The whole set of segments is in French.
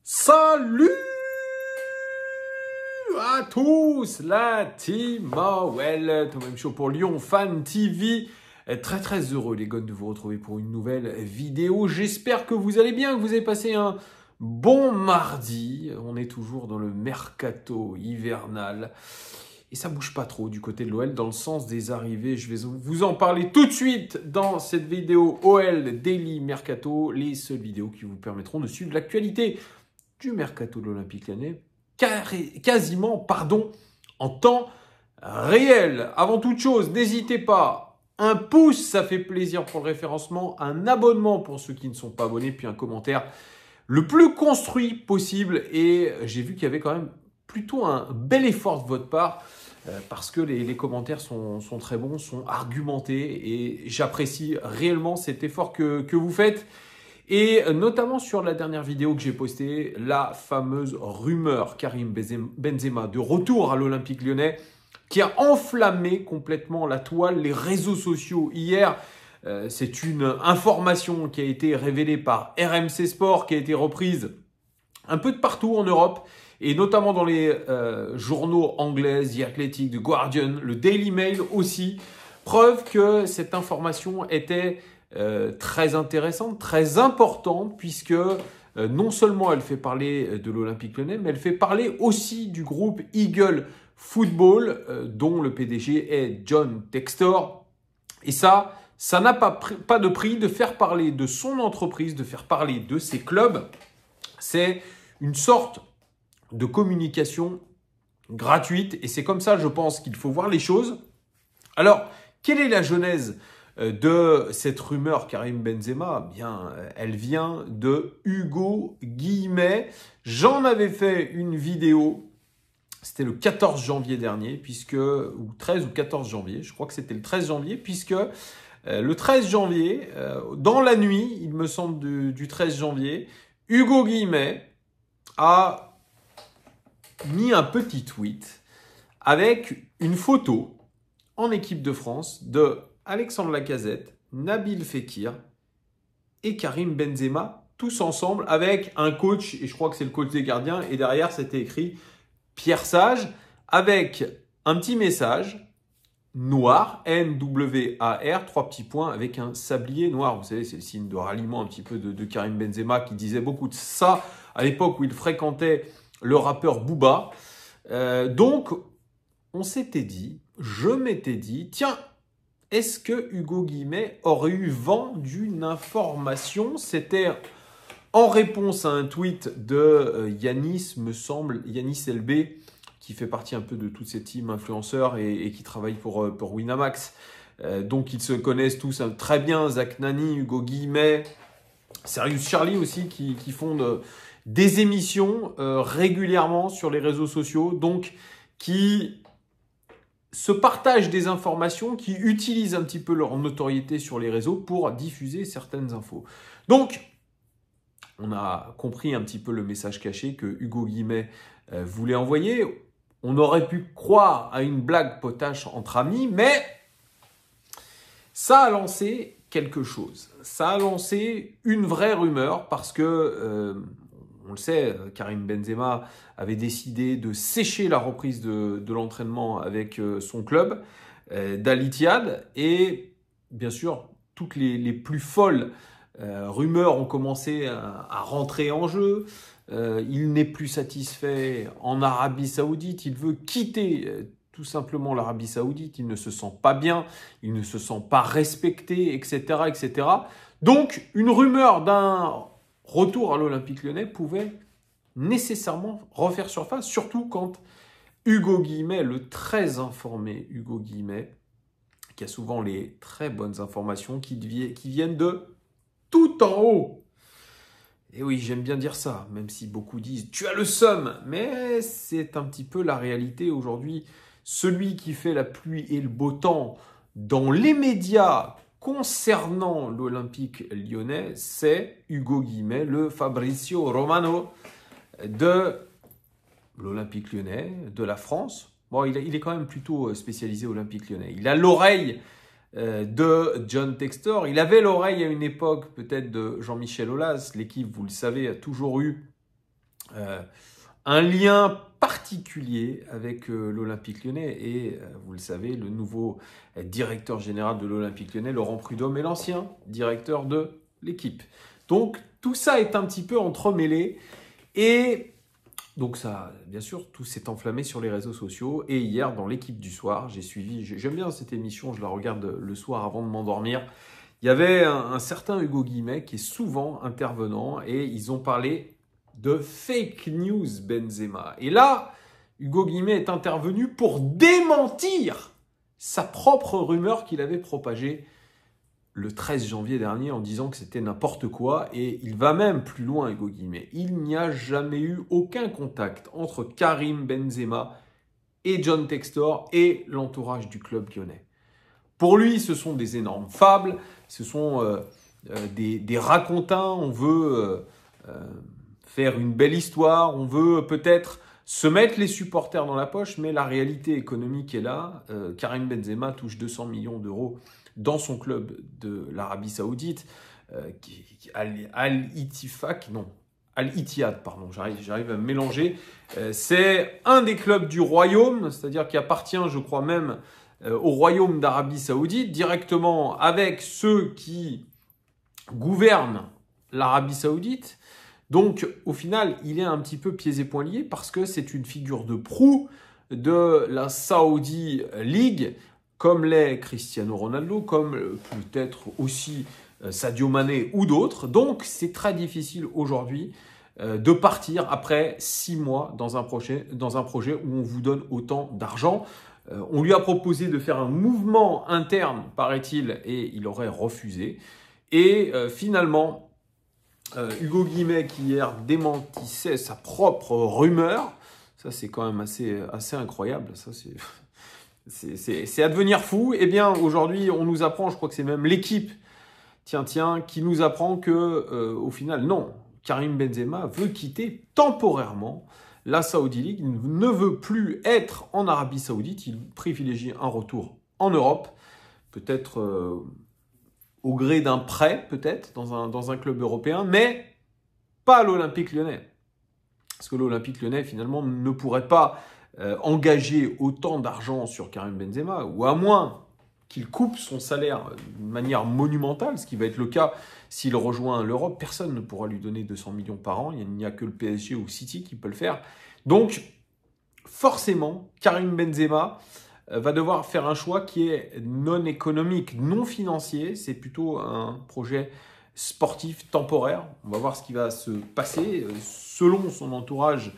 Salut à tous, la team Mawel, tout même chaud pour Lyon Fan TV. Très heureux les gars de vous retrouver pour une nouvelle vidéo. J'espère que vous allez bien, que vous avez passé un bon mardi. On est toujours dans le mercato hivernal. Et ça bouge pas trop du côté de l'OL dans le sens des arrivées. Je vais vous en parler tout de suite dans cette vidéo OL Daily Mercato. Les seules vidéos qui vous permettront de suivre l'actualité du mercato de l'Olympique Lyonnais quasiment en temps réel. Avant toute chose, n'hésitez pas, un pouce, ça fait plaisir pour le référencement, un abonnement pour ceux qui ne sont pas abonnés, puis un commentaire le plus construit possible. Et j'ai vu qu'il y avait quand même plutôt un bel effort de votre part parce que les commentaires sont très bons, sont argumentés et j'apprécie réellement cet effort que vous faites. Et notamment sur la dernière vidéo que j'ai postée, la fameuse rumeur Karim Benzema de retour à l'Olympique Lyonnais qui a enflammé complètement la toile, les réseaux sociaux hier. C'est une information qui a été révélée par RMC Sport, qui a été reprise un peu de partout en Europe et notamment dans les journaux anglais, The Athletic, The Guardian, le Daily Mail aussi. Preuve que cette information était très intéressante, très importante, puisque non seulement elle fait parler de l'Olympique Lyonnais, mais elle fait parler aussi du groupe Eagle Football, dont le PDG est John Textor. Et ça n'a pas de prix de faire parler de son entreprise, de faire parler de ses clubs. C'est une sorte de communication gratuite, et c'est comme ça, je pense, qu'il faut voir les choses. Alors, quelle est la genèse de cette rumeur Karim Benzema? Bien, elle vient de Hugo Guillemets. J'en avais fait une vidéo, c'était le 14 janvier dernier, ou 13 ou 14 janvier, je crois que c'était le 13 janvier, puisque le 13 janvier, dans la nuit, il me semble du 13 janvier, Hugo Guillemets a mis un petit tweet avec une photo en équipe de France de Alexandre Lacazette, Nabil Fekir et Karim Benzema, tous ensemble avec un coach, et je crois que c'est le coach des gardiens, et derrière c'était écrit Pierre Sage, avec un petit message noir, N-W-A-R, 3 petits points, avec un sablier noir. Vous savez, c'est le signe de ralliement un petit peu de Karim Benzema, qui disait beaucoup de ça à l'époque où il fréquentait le rappeur Booba. Donc, on s'était dit, je m'étais dit, tiens, est-ce que Hugo Guillemets aurait eu vent d'une information? C'était en réponse à un tweet de Yanis, me semble, Yanis LB, qui fait partie un peu de toute cette team influenceurs et qui travaille pour Winamax. Donc ils se connaissent tous très bien, Zach Nani, Hugo Guillemets, Serious Charlie aussi, qui font des émissions régulièrement sur les réseaux sociaux, donc qui se partagent des informations, qui utilisent un petit peu leur notoriété sur les réseaux pour diffuser certaines infos. Donc, on a compris un petit peu le message caché que Hugo Guillemets voulait envoyer. On aurait pu croire à une blague potache entre amis, mais ça a lancé quelque chose. Ça a lancé une vraie rumeur parce que, on le sait, Karim Benzema avait décidé de sécher la reprise de l'entraînement avec son club d'Al Ittihad. Et bien sûr, toutes les plus folles rumeurs ont commencé à rentrer en jeu. Il n'est plus satisfait en Arabie Saoudite. Il veut quitter tout simplement l'Arabie Saoudite. Il ne se sent pas bien. Il ne se sent pas respecté, etc., etc. Donc, une rumeur d'un retour à l'Olympique Lyonnais pouvait nécessairement refaire surface, surtout quand Hugo Guillemets, le très informé Hugo Guillemets, qui a souvent les très bonnes informations qui viennent de tout en haut. Et oui, j'aime bien dire ça, même si beaucoup disent « tu as le seum », mais c'est un petit peu la réalité aujourd'hui. Celui qui fait la pluie et le beau temps dans les médias concernant l'Olympique Lyonnais, c'est Hugo Guillemets, le Fabrizio Romano de l'Olympique Lyonnais, de la France. Bon, il est quand même plutôt spécialisé Olympique Lyonnais. Il a l'oreille de John Textor. Il avait l'oreille à une époque peut-être de Jean-Michel Aulas. L'équipe, vous le savez, a toujours eu un lien particulier avec l'Olympique Lyonnais. Et vous le savez, le nouveau directeur général de l'Olympique Lyonnais, Laurent Prud'homme, est l'ancien directeur de l'équipe. Donc tout ça est un petit peu entremêlé. Et donc ça, bien sûr, tout s'est enflammé sur les réseaux sociaux. Et hier, dans l'équipe du soir, j'aime bien cette émission, je la regarde le soir avant de m'endormir. Il y avait un certain Hugo Guillemette qui est souvent intervenant et ils ont parlé de fake news Benzema. Et là, Hugo Guillemette est intervenu pour démentir sa propre rumeur qu'il avait propagée le 13 janvier dernier en disant que c'était n'importe quoi. Et il va même plus loin, Hugo Guillemette. Il n'y a jamais eu aucun contact entre Karim Benzema et John Textor et l'entourage du club lyonnais. Pour lui, ce sont des énormes fables, ce sont des racontins, on veut faire une belle histoire, on veut peut-être se mettre les supporters dans la poche, mais la réalité économique est là. Karim Benzema touche 200 millions d'euros dans son club de l'Arabie Saoudite, Al-Ittihad, pardon, j'arrive à me mélanger. C'est un des clubs du royaume, c'est-à-dire qui appartient, je crois même, au royaume d'Arabie Saoudite, directement avec ceux qui gouvernent l'Arabie Saoudite. Donc, au final, il est un petit peu pieds et poings liés parce que c'est une figure de proue de la Saudi League, comme l'est Cristiano Ronaldo, comme peut-être aussi Sadio Mané ou d'autres. Donc, c'est très difficile aujourd'hui de partir après 6 mois dans un projet où on vous donne autant d'argent. On lui a proposé de faire un mouvement interne, paraît-il, et il aurait refusé. Et finalement, Hugo Guillemette, qui hier démentissait sa propre rumeur, ça c'est quand même assez incroyable, ça c'est à devenir fou. Eh bien, aujourd'hui, on nous apprend, je crois que c'est même l'équipe, qui nous apprend que, au final, non, Karim Benzema veut quitter temporairement la Saudi League. Il ne veut plus être en Arabie Saoudite, il privilégie un retour en Europe, peut-être au gré d'un prêt, peut-être, dans un club européen, mais pas l'Olympique Lyonnais. Parce que l'Olympique Lyonnais, finalement, ne pourrait pas engager autant d'argent sur Karim Benzema, ou à moins qu'il coupe son salaire d'une manière monumentale, ce qui va être le cas s'il rejoint l'Europe. Personne ne pourra lui donner 200 millions par an, il n'y a que le PSG ou City qui peut le faire. Donc, forcément, Karim Benzema va devoir faire un choix qui est non économique, non financier. C'est plutôt un projet sportif temporaire. On va voir ce qui va se passer. Selon son entourage,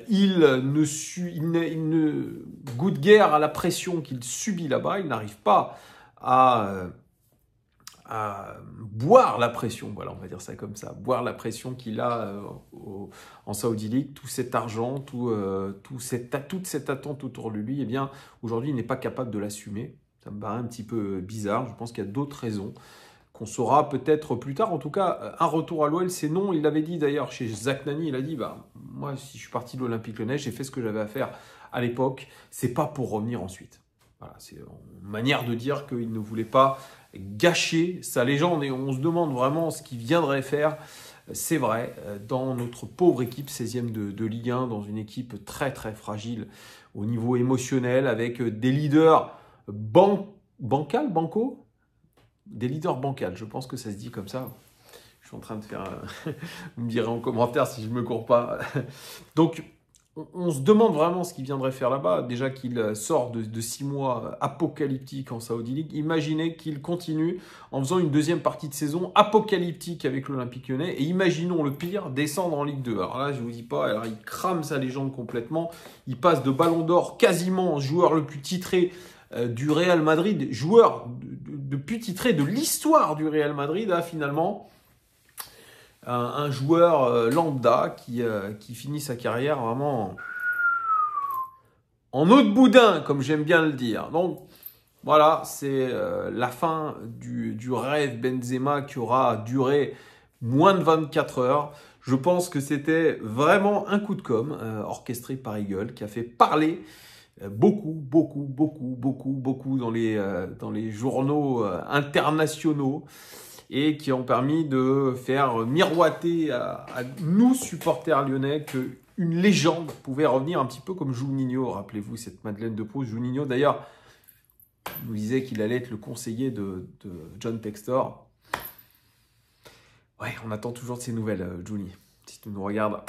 il ne goûte guère à la pression qu'il subit là-bas. Il n'arrive pas à boire la pression, voilà, on va dire ça comme ça, boire la pression qu'il a en Saudi League, tout cet argent, toute cette attente autour de lui, eh bien, aujourd'hui, il n'est pas capable de l'assumer. Ça me paraît un petit peu bizarre. Je pense qu'il y a d'autres raisons qu'on saura peut-être plus tard. En tout cas, un retour à l'OL, c'est non. Il l'avait dit d'ailleurs chez Zach Nani, il a dit, moi, si je suis parti de l'Olympique Lyonnais, j'ai fait ce que j'avais à faire à l'époque. C'est pas pour revenir ensuite. Voilà, c'est une manière de dire qu'il ne voulait pas gâcher sa légende et on se demande vraiment ce qu'il viendrait faire. C'est vrai, dans notre pauvre équipe 16e de Ligue 1, dans une équipe très très fragile au niveau émotionnel, avec des leaders banco, des leaders bancals, je pense que ça se dit comme ça. Je suis en train de faire, vous me direz en commentaire si je ne me cours pas. Donc, on se demande vraiment ce qu'il viendrait faire là-bas. Déjà qu'il sort de 6 mois apocalyptiques en Saudi League. Imaginez qu'il continue en faisant une deuxième partie de saison apocalyptique avec l'Olympique Lyonnais. Et imaginons le pire, descendre en Ligue 2. Alors là, je ne vous dis pas, alors il crame sa légende complètement. Il passe de Ballon d'Or quasiment joueur le plus titré du Real Madrid, joueur de plus titré de l'histoire du Real Madrid, à finalement un joueur lambda qui finit sa carrière vraiment en eau de boudin, comme j'aime bien le dire. Donc voilà, c'est la fin du rêve Benzema qui aura duré moins de 24 heures. Je pense que c'était vraiment un coup de com' orchestré par Eagle qui a fait parler beaucoup dans les journaux internationaux. et qui ont permis de faire miroiter à nous, supporters lyonnais, qu'une légende pouvait revenir un petit peu comme Juninho. Rappelez-vous cette Madeleine de Proust. Juninho, d'ailleurs, nous disait qu'il allait être le conseiller de John Textor. Ouais, on attend toujours de ces nouvelles, Juni, si tu nous regardes.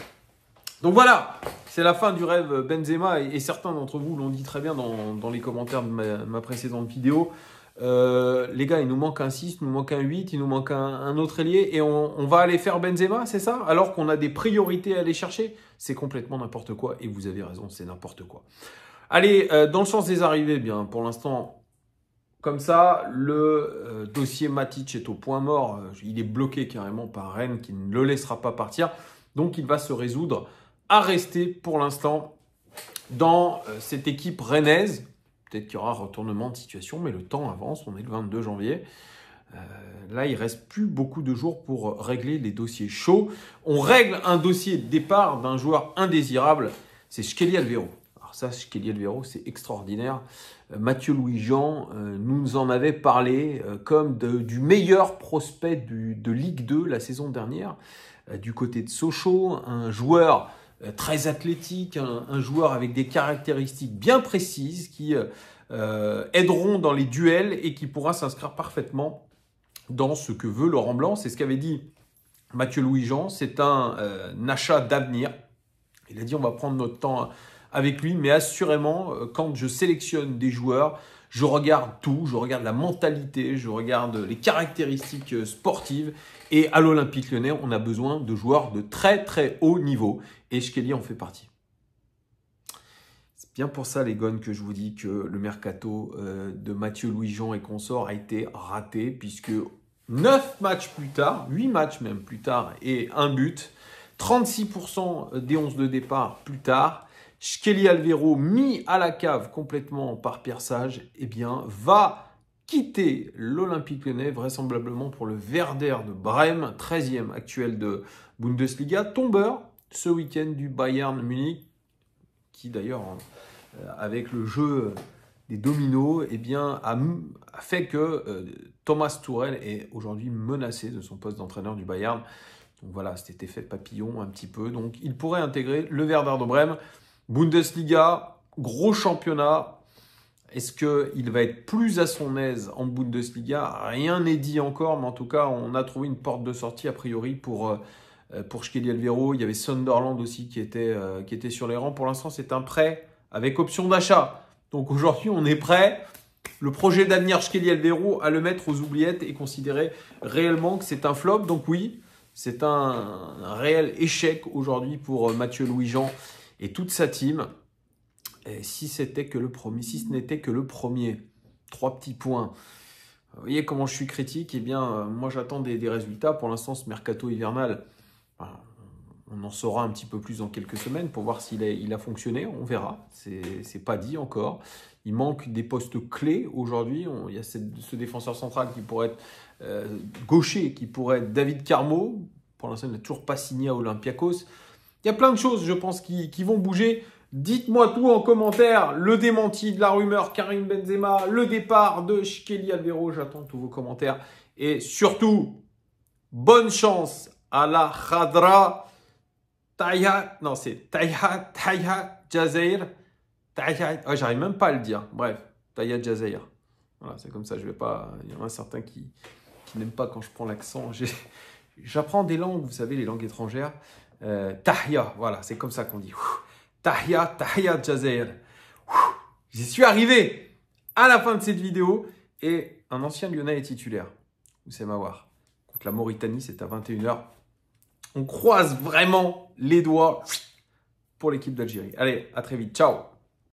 Donc voilà, c'est la fin du rêve Benzema, et certains d'entre vous l'ont dit très bien dans les commentaires de ma précédente vidéo. Les gars, il nous manque un 6, il nous manque un 8, il nous manque un autre ailier, et on va aller faire Benzema, c'est ça? Alors qu'on a des priorités à aller chercher? C'est complètement n'importe quoi, et vous avez raison, c'est n'importe quoi. Allez, dans le sens des arrivées, bien, pour l'instant, comme ça, le dossier Matic est au point mort. Il est bloqué carrément par Rennes qui ne le laissera pas partir. Donc, il va se résoudre à rester pour l'instant dans cette équipe rennaise. Peut-être qu'il y aura un retournement de situation, mais le temps avance. On est le 22 janvier. Là, il ne reste plus beaucoup de jours pour régler les dossiers chauds. On règle un dossier de départ d'un joueur indésirable. C'est Skelly Alvaro. Alors ça, Skelly Alvaro, c'est extraordinaire. Mathieu Louis-Jean nous en avait parlé comme du meilleur prospect de Ligue 2 la saison dernière. Du côté de Sochaux, un joueur très athlétique, un joueur avec des caractéristiques bien précises qui aideront dans les duels et qui pourra s'inscrire parfaitement dans ce que veut Laurent Blanc. C'est ce qu'avait dit Mathieu Louis-Jean. C'est un achat d'avenir. Il a dit on va prendre notre temps avec lui, mais assurément, quand je sélectionne des joueurs, je regarde tout, je regarde la mentalité, je regarde les caractéristiques sportives. Et à l'Olympique Lyonnais, on a besoin de joueurs de très très haut niveau. Et Skelly en fait partie. C'est bien pour ça, les gones, que je vous dis que le mercato de Mathieu Louis-Jean et consorts a été raté, puisque 9 matchs plus tard, 8 matchs même plus tard, et un but, 36% des 11 de départ plus tard, Skelly Alvaro, mis à la cave complètement par Pierre Sage, eh bien, va quitter l'Olympique Lyonnais, vraisemblablement pour le Werder de Brême, 13e actuel de Bundesliga, tombeur ce week-end du Bayern Munich, qui d'ailleurs, avec le jeu des dominos, eh bien, a fait que Thomas Tuchel est aujourd'hui menacé de son poste d'entraîneur du Bayern. Donc voilà, cet effet papillon un petit peu. Donc il pourrait intégrer le Werder de Brême. Bundesliga, gros championnat. Est-ce qu'il va être plus à son aise en Bundesliga? Rien n'est dit encore, mais en tout cas, on a trouvé une porte de sortie a priori pour Skelly Alvaro. Il y avait Sunderland aussi qui était sur les rangs. Pour l'instant, c'est un prêt avec option d'achat. Donc aujourd'hui, on est prêt. Le projet d'avenir Skelly Alvaro, à le mettre aux oubliettes et considérer réellement que c'est un flop. Donc oui, c'est un réel échec aujourd'hui pour Mathieu Louis-Jean et toute sa team. Et si c'était que le premier, si ce n'était que le premier, 3 petits points. Vous voyez comment je suis critique? Eh bien, moi j'attends des résultats. Pour l'instant, ce mercato hivernal, on en saura un petit peu plus dans quelques semaines pour voir s'il a fonctionné. On verra. C'est pas dit encore. Il manque des postes clés aujourd'hui. Il y a ce défenseur central qui pourrait être gaucher, qui pourrait être David Carmo. Pour l'instant, il n'a toujours pas signé à Olympiakos. Il y a plein de choses, je pense, qui vont bouger. Dites-moi tout en commentaire. Le démenti de la rumeur Karim Benzema, le départ de Skelly Alvaro. J'attends tous vos commentaires. Et surtout, bonne chance à la Khadra Taya. Non, c'est Taya Jazeir. Oh, j'arrive même pas à le dire. Bref, Taya Jazeir. Voilà, c'est comme ça. Je vais pas. Il y en a certains qui n'aiment pas quand je prends l'accent. J'apprends des langues, vous savez, les langues étrangères. Tahia, voilà, c'est comme ça qu'on dit. Tahia Jazeir. J'y suis arrivé à la fin de cette vidéo. Et un ancien Lyonnais est titulaire. Oussem Aouar. Contre la Mauritanie, c'est à 21h. On croise vraiment les doigts pour l'équipe d'Algérie. Allez, à très vite. Ciao.